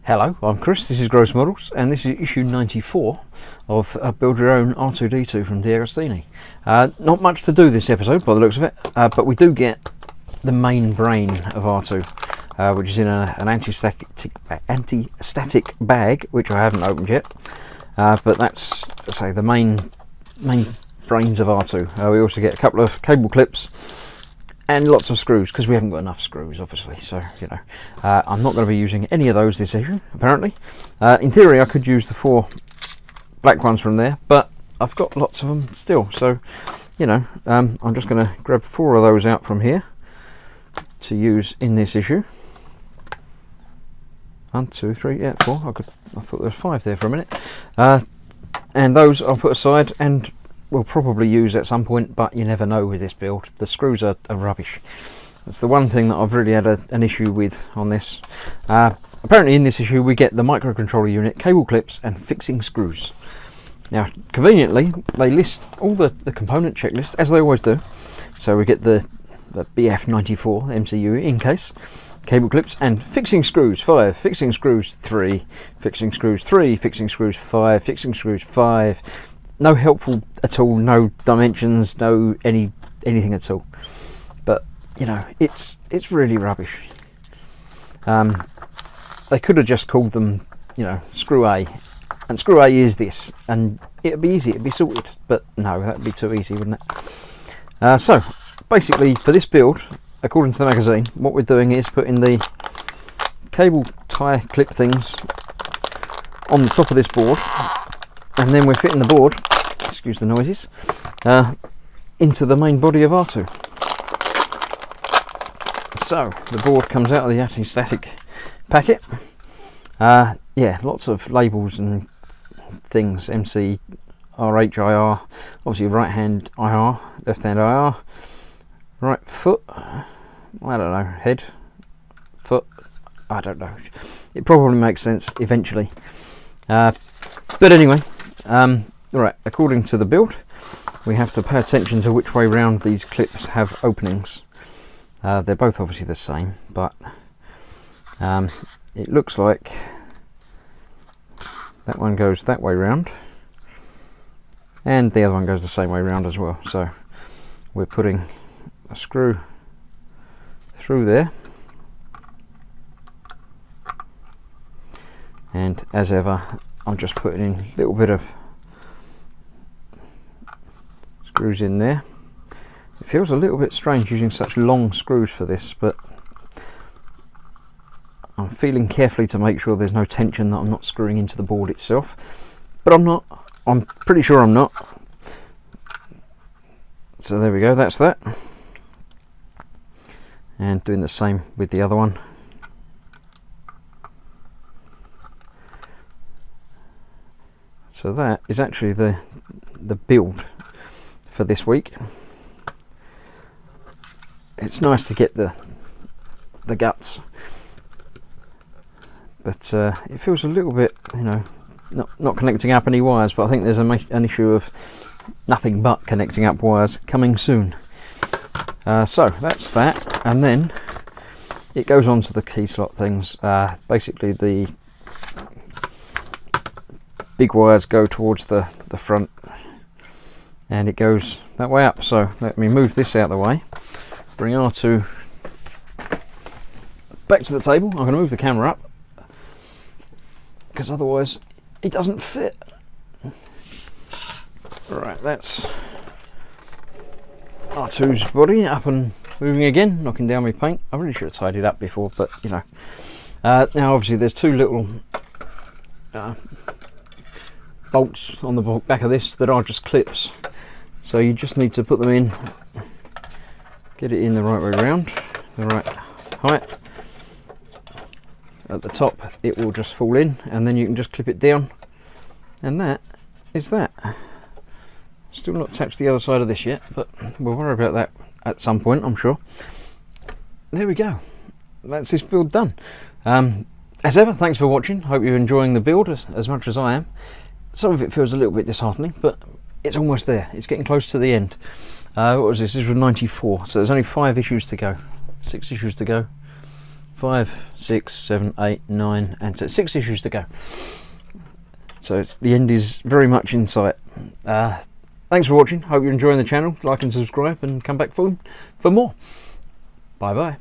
Hello, I'm Chris, this is Gross Models, and this is issue 94 of Build Your Own R2D2 from Deagostini. Not much to do this episode by the looks of it, but we do get the main brain of R2, which is in an anti-static bag, which I haven't opened yet, but that's, let's say, the main brains of R2. We also get a couple of cable clips and lots of screws, because we haven't got enough screws, obviously, so, you know. I'm not going to be using any of those this issue, apparently. In theory, I could use the 4 black ones from there, but I've got lots of them still, so, you know, I'm just going to grab 4 of those out from here to use in this issue. 1, 2, 3, yeah, 4. I thought there was 5 there for a minute. And those I'll put aside, and we'll probably use at some point, but you never know with this build. The screws are rubbish. That's the one thing that I've really had an issue with on this. Apparently in this issue we get the microcontroller unit, cable clips and fixing screws. Now conveniently they list all the component checklist as they always do. So we get the BF94 MCU in case, cable clips and fixing screws 5, fixing screws 3, fixing screws 3, fixing screws 5, fixing screws 5. No helpful at all, no dimensions, no anything at all. But you know, it's really rubbish. They could have just called them, you know, screw A, and screw A is this, and it'd be easy, it'd be sorted. But no, that'd be too easy, wouldn't it? So basically, for this build, according to the magazine, what we're doing is putting the cable tie clip things on the top of this board, and then we're fitting the board, excuse the noises, into the main body of R2. So the board comes out of the anti-static packet. Yeah, lots of labels and things. MC, RH, IR, obviously right hand IR, left hand IR, right foot, I don't know, head, foot, I don't know. It probably makes sense eventually. But anyway, right, according to the build, we have to pay attention to which way round these clips have openings. They're both obviously the same, but it looks like that one goes that way round, and the other one goes the same way round as well. So we're putting a screw through there, and as ever, I'm just putting in a little bit of screws in there. It feels a little bit strange using such long screws for this, but I'm feeling carefully to make sure there's no tension, that I'm not screwing into the board itself. But I'm not. I'm pretty sure I'm not. So there we go, that's that. And doing the same with the other one. So that is actually the build for this week. It's nice to get the guts, but it feels a little bit, you know, not connecting up any wires, but I think there's an issue of nothing but connecting up wires coming soon. So that's that, and then it goes on to the key slot things. Basically the big wires go towards the front, and it goes that way up. So let me move this out of the way, bring R2 back to the table. I'm going to move the camera up, because otherwise it doesn't fit. Right, that's R2's body up and moving again, knocking down my paint. I really should have tidied it up before, but you know. Now obviously there's 2 little bolts on the back of this that are just clips, so you just need to put them in, get it in the right way around, the right height. At the top it will just fall in, and then you can just clip it down, and that is that. Still not attached to the other side of this yet, but we'll worry about that at some point, I'm sure. There we go, that's this build done. As ever, thanks for watching. Hope you're enjoying the build as much as I am. Some of it feels a little bit disheartening, but it's almost there. It's getting close to the end. What was this? This was 94, so there's only 5 issues to go, 6 issues to go. 5, 6, 7, 8, 9, and so 6 issues to go. So the end is very much in sight. Thanks for watching. Hope you're enjoying the channel. Like and subscribe, and come back for more. Bye bye.